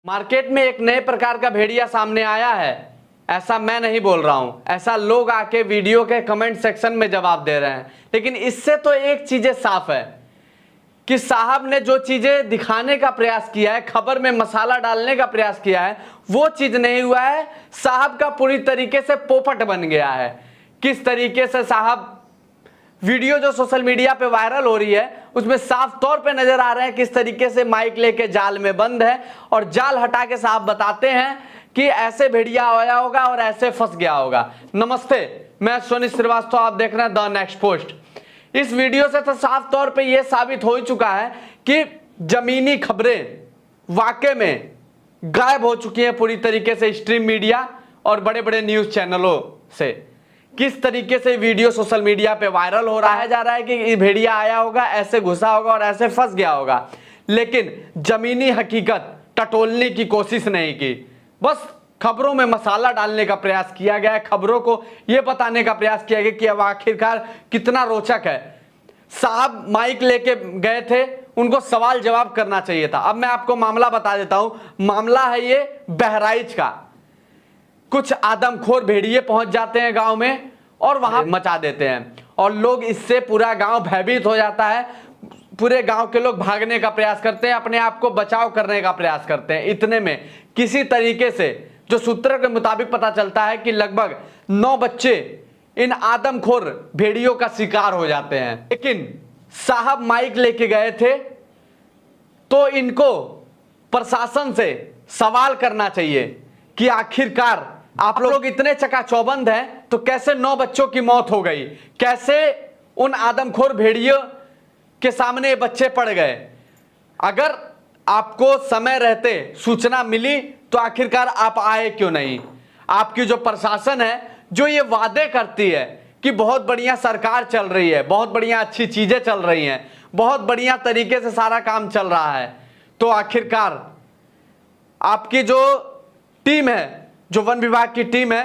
Market में एक नए प्रकार का भेड़िया सामने आया है। ऐसा मैं नहीं बोल रहा हूं, ऐसा लोग आके वीडियो के कमेंट सेक्शन में जवाब दे रहे हैं। लेकिन इससे तो एक चीजें साफ है कि साहब ने जो चीजें दिखाने का प्रयास किया है, खबर में मसाला डालने का प्रयास किया है, वो चीज नहीं हुआ है। साहब का पूरी तरीके से पोपट बन गया है। किस तरीके से साहब वीडियो जो सोशल मीडिया पे वायरल हो रही है उसमें साफ तौर पे नजर आ रहे हैं किस तरीके से माइक लेके जाल में बंद है और जाल हटा के साहब बताते हैं कि ऐसे भेड़िया आया होगा और ऐसे फंस गया होगा। नमस्ते, मैं सोनी श्रीवास्तव, आप देख रहे हैं द नेक्स्ट पोस्ट। इस वीडियो से तो साफ तौर पे यह साबित हो चुका है कि जमीनी खबरें वाकई में गायब हो चुकी हैं पूरी तरीके से स्ट्रीम मीडिया और बड़े बड़े न्यूज चैनलों से। किस तरीके से वीडियो सोशल मीडिया पे वायरल हो रहा है जा रहा है कि भेड़िया आया होगा, ऐसे घुसा होगा और ऐसे फंस गया होगा, लेकिन जमीनी हकीकत टटोलने की कोशिश नहीं की। बस खबरों में मसाला डालने का प्रयास किया गया है, खबरों को यह बताने का प्रयास किया गया कि अब आखिरकार कितना रोचक है। साहब माइक लेके गए थे, उनको सवाल जवाब करना चाहिए था। अब मैं आपको मामला बता देता हूं। मामला है ये बहराइच का। कुछ आदमखोर भेड़िए पहुंच जाते हैं गांव में और वहां मचा देते हैं और लोग इससे पूरा गांव भयभीत हो जाता है। पूरे गांव के लोग भागने का प्रयास करते हैं, अपने आप को बचाव करने का प्रयास करते हैं। इतने में किसी तरीके से जो सूत्रों के मुताबिक पता चलता है कि लगभग 9 बच्चे इन आदमखोर भेड़ियों का शिकार हो जाते हैं। लेकिन साहब माइक लेके गए थे तो इनको प्रशासन से सवाल करना चाहिए कि आखिरकार आप लोग इतने चकाचौबंद हैं तो कैसे 9 बच्चों की मौत हो गई, कैसे उन आदमखोर भेड़ियों के सामने बच्चे पड़ गए। अगर आपको समय रहते सूचना मिली तो आखिरकार आप आए क्यों नहीं। आपकी जो प्रशासन है जो ये वादे करती है कि बहुत बढ़िया सरकार चल रही है, बहुत बढ़िया अच्छी चीजें चल रही हैं, बहुत बढ़िया तरीके से सारा काम चल रहा है, तो आखिरकार आपकी जो टीम है, जो वन विभाग की टीम है,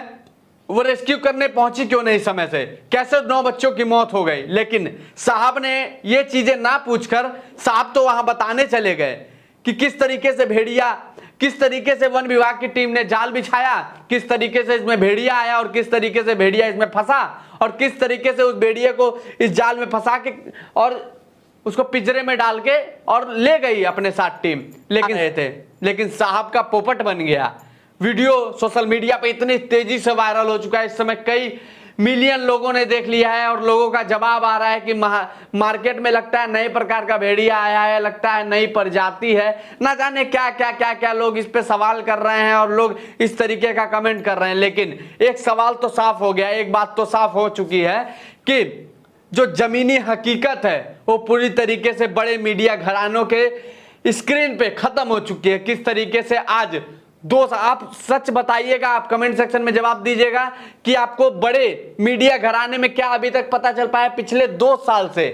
वो रेस्क्यू करने पहुंची क्यों नहीं समय से। कैसे 9 बच्चों की मौत हो गई। लेकिन साहब ने ये चीजें ना पूछकर साहब तो वहां बताने चले गए कि किस तरीके से भेड़िया, किस तरीके से वन विभाग की टीम ने जाल बिछाया, किस तरीके से इसमें भेड़िया आया और किस तरीके से भेड़िया इसमें फंसा और किस तरीके से उस भेड़िए को इस जाल में फंसा के और उसको पिंजरे में डाल के और ले गई अपने साथ टीम लेकिन रहे थे। लेकिन साहब का पोपट बन गया। वीडियो सोशल मीडिया पे इतनी तेजी से वायरल हो चुका है, इस समय कई मिलियन लोगों ने देख लिया है और लोगों का जवाब आ रहा है कि मार्केट में लगता है नए प्रकार का भेड़िया आया है, लगता है नई प्रजाति है, ना जाने क्या क्या क्या क्या लोग इस पे सवाल कर रहे हैं और लोग इस तरीके का कमेंट कर रहे हैं। लेकिन एक सवाल तो साफ हो गया, एक बात तो साफ हो चुकी है कि जो जमीनी हकीकत है वो पूरी तरीके से बड़े मीडिया घरानों के स्क्रीन पे खत्म हो चुकी है। किस तरीके से आज आप सच बताइएगा, आप कमेंट सेक्शन में जवाब दीजिएगा कि आपको बड़े मीडिया घराने में क्या अभी तक पता चल पाया। पिछले 2 साल से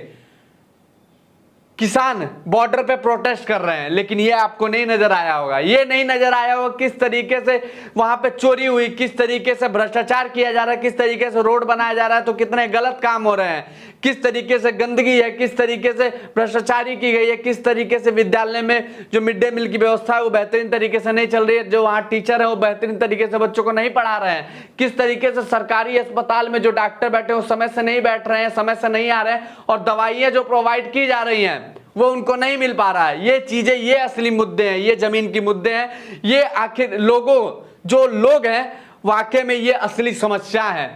किसान बॉर्डर पे प्रोटेस्ट कर रहे हैं, लेकिन ये आपको नहीं नजर आया होगा। ये नहीं नजर आया होगा किस तरीके से वहां पे चोरी हुई, किस तरीके से भ्रष्टाचार किया जा रहा है, किस तरीके से रोड बनाया जा रहा है तो कितने गलत काम हो रहे हैं, किस तरीके से गंदगी है, किस तरीके से भ्रष्टाचारी की गई है, किस तरीके से विद्यालय में जो मिड डे मील की व्यवस्था है वो बेहतरीन तरीके से नहीं चल रही है, जो वहाँ टीचर है वो बेहतरीन तरीके से बच्चों को नहीं पढ़ा रहे हैं, किस तरीके से सरकारी अस्पताल में जो डॉक्टर बैठे वो समय से नहीं बैठ रहे हैं, समय से नहीं आ रहे हैं और दवाइयाँ जो प्रोवाइड की जा रही हैं वो उनको नहीं मिल पा रहा है। ये चीजें, ये असली मुद्दे हैं, ये जमीन की मुद्दे हैं, ये आखिर जो लोग हैं वाकई में ये असली समस्या है।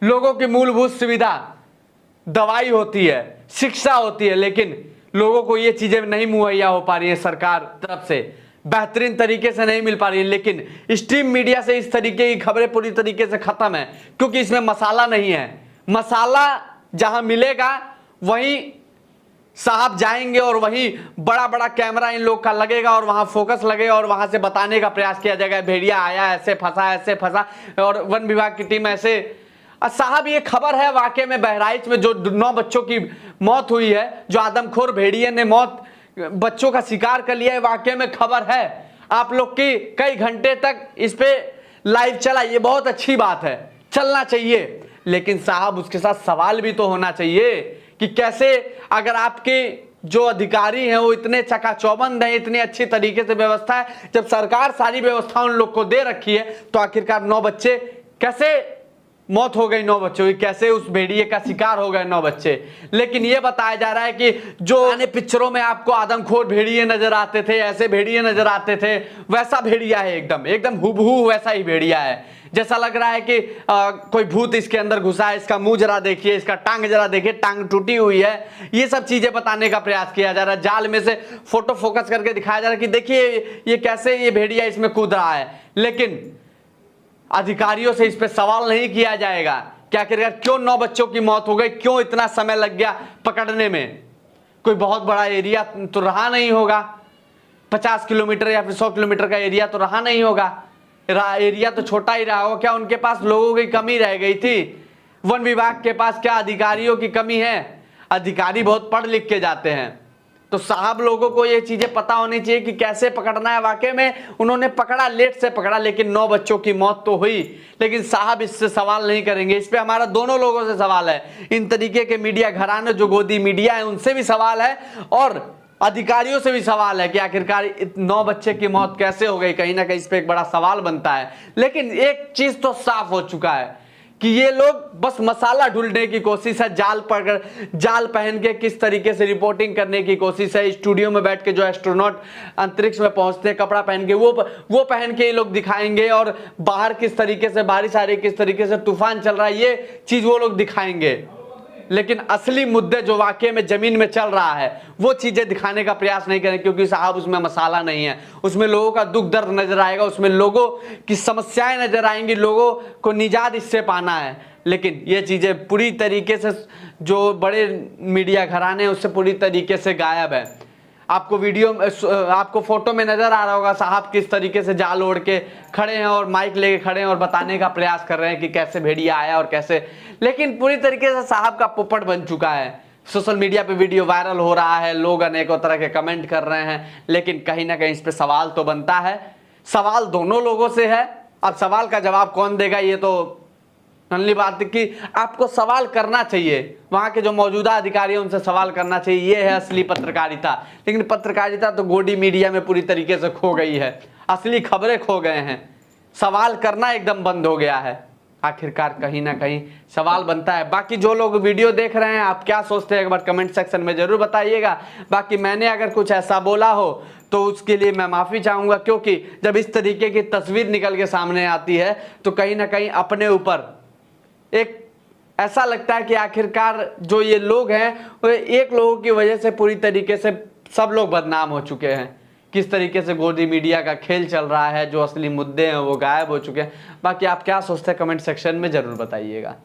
लोगों की मूलभूत सुविधा दवाई होती है, शिक्षा होती है, लेकिन लोगों को ये चीजें नहीं मुहैया हो पा रही है, सरकार तरफ से बेहतरीन तरीके से नहीं मिल पा रही है। लेकिन स्ट्रीम मीडिया से इस तरीके की खबरें पूरी तरीके से खत्म है क्योंकि इसमें मसाला नहीं है। मसाला जहां मिलेगा वहीं साहब जाएंगे और वहीं बड़ा बड़ा कैमरा इन लोग का लगेगा और वहां फोकस लगेगा और वहां से बताने का प्रयास किया जाएगा भेड़िया आया, ऐसे फंसा और वन विभाग की टीम ऐसे। साहब ये खबर है वाकई में बहराइच में जो 9 बच्चों की मौत हुई है, जो आदमखोर भेड़िए ने बच्चों का शिकार कर लिया है, वाकई में खबर है। आप लोग की कई घंटे तक इस पे लाइव चला, ये बहुत अच्छी बात है, चलना चाहिए। लेकिन साहब उसके साथ सवाल भी तो होना चाहिए कि कैसे अगर आपके जो अधिकारी हैं वो इतने चकाचौबंद हैं, इतनी अच्छी तरीके से व्यवस्था है। जब सरकार सारी व्यवस्था उन लोग को दे रखी है तो आखिरकार 9 बच्चे कैसे मौत हो गई, 9 बच्चों की कैसे उस भेड़िए का शिकार हो गए 9 बच्चे। लेकिन ये बताया जा रहा है कि जो आने पिक्चरों में आपको आदमखोर भेड़िए नजर आते थे, ऐसे भेड़िए नजर आते थे, वैसा भेड़िया है, एकदम एकदम हुबहू वैसा ही भेड़िया है। जैसा लग रहा है कि कोई भूत इसके अंदर घुसा है। इसका मुंह जरा देखिए, इसका टांग जरा देखिए, टांग टूटी हुई है। ये सब चीजें बताने का प्रयास किया जा रहा है। जाल में से फोटो फोकस करके दिखाया जा रहा है कि देखिए ये कैसे ये भेड़िया इसमें कूद रहा है। लेकिन अधिकारियों से इस पे सवाल नहीं किया जाएगा कि आखिरकार क्यों 9 बच्चों की मौत हो गई, क्यों इतना समय लग गया पकड़ने में। कोई बहुत बड़ा एरिया तो रहा नहीं होगा, 50 किलोमीटर या फिर 100 किलोमीटर का एरिया तो रहा नहीं होगा। एरिया तो छोटा ही रहा होगा। क्या उनके पास लोगों की कमी रह गई थी? वन विभाग के पास क्या अधिकारियों की कमी है? अधिकारी बहुत पढ़ लिख के जाते हैं, तो साहब लोगों को ये चीजें पता होनी चाहिए कि कैसे पकड़ना है। वाकई में उन्होंने पकड़ा, लेट से पकड़ा, लेकिन 9 बच्चों की मौत तो हुई। लेकिन साहब इससे सवाल नहीं करेंगे। इस पे हमारा दोनों लोगों से सवाल है। इन तरीके के मीडिया घराने जो गोदी मीडिया है उनसे भी सवाल है और अधिकारियों से भी सवाल है कि आखिरकार 9 बच्चे की मौत कैसे हो गई। कहीं ना कहीं इस पे एक बड़ा सवाल बनता है। लेकिन एक चीज तो साफ हो चुका है कि ये लोग बस मसाला ढूंढने की कोशिश है, जाल पहन के किस तरीके से रिपोर्टिंग करने की कोशिश है। स्टूडियो में बैठ के जो एस्ट्रोनॉट अंतरिक्ष में पहुंचते हैं कपड़ा पहन के, वो पहन के ये लोग दिखाएंगे, और बाहर किस तरीके से बारिश आ रही, किस तरीके से तूफान चल रहा है, ये चीज वो लोग दिखाएंगे। लेकिन असली मुद्दे जो वाकई में जमीन में चल रहा है वो चीजें दिखाने का प्रयास नहीं करें, क्योंकि साहब उसमें मसाला नहीं है। उसमें लोगों का दुख दर्द नजर आएगा, उसमें लोगों की समस्याएं नजर आएंगी, लोगों को निजात इससे पाना है। लेकिन ये चीजें पूरी तरीके से जो बड़े मीडिया घराने हैं उससे पूरी तरीके से गायब है। आपको फोटो में नजर आ रहा होगा साहब किस तरीके से जाल ओढ़ के खड़े हैं और माइक लेके खड़े हैं और बताने का प्रयास कर रहे हैं कि कैसे भेड़िया आया और कैसे। लेकिन पूरी तरीके से साहब का पोपट बन चुका है। सोशल मीडिया पे वीडियो वायरल हो रहा है, लोग अनेकों तरह के कमेंट कर रहे हैं, लेकिन कहीं ना कहीं इस पे सवाल तो बनता है। सवाल दोनों लोगों से है। अब सवाल का जवाब कौन देगा ये तो नन्ही बात है कि आपको सवाल करना चाहिए। वहां के जो मौजूदा अधिकारी हैं उनसे सवाल करना चाहिए। ये है असली पत्रकारिता। लेकिन पत्रकारिता तो गोदी मीडिया में पूरी तरीके से खो गई है। असली खबरें खो गए हैं, सवाल करना एकदम बंद हो गया है। आखिरकार कहीं ना कहीं सवाल बनता है। बाकी जो लोग वीडियो देख रहे हैं आप क्या सोचते हैं एक बार कमेंट सेक्शन में जरूर बताइएगा। बाकी मैंने अगर कुछ ऐसा बोला हो तो उसके लिए मैं माफी चाहूंगा, क्योंकि जब इस तरीके की तस्वीर निकल के सामने आती है तो कहीं ना कहीं अपने ऊपर एक ऐसा लगता है कि आखिरकार जो ये लोग हैं वो एक लोगों की वजह से पूरी तरीके से सब लोग बदनाम हो चुके हैं। किस तरीके से गोदी मीडिया का खेल चल रहा है, जो असली मुद्दे हैं वो गायब हो चुके हैं। बाकी आप क्या सोचते हैं कमेंट सेक्शन में जरूर बताइएगा।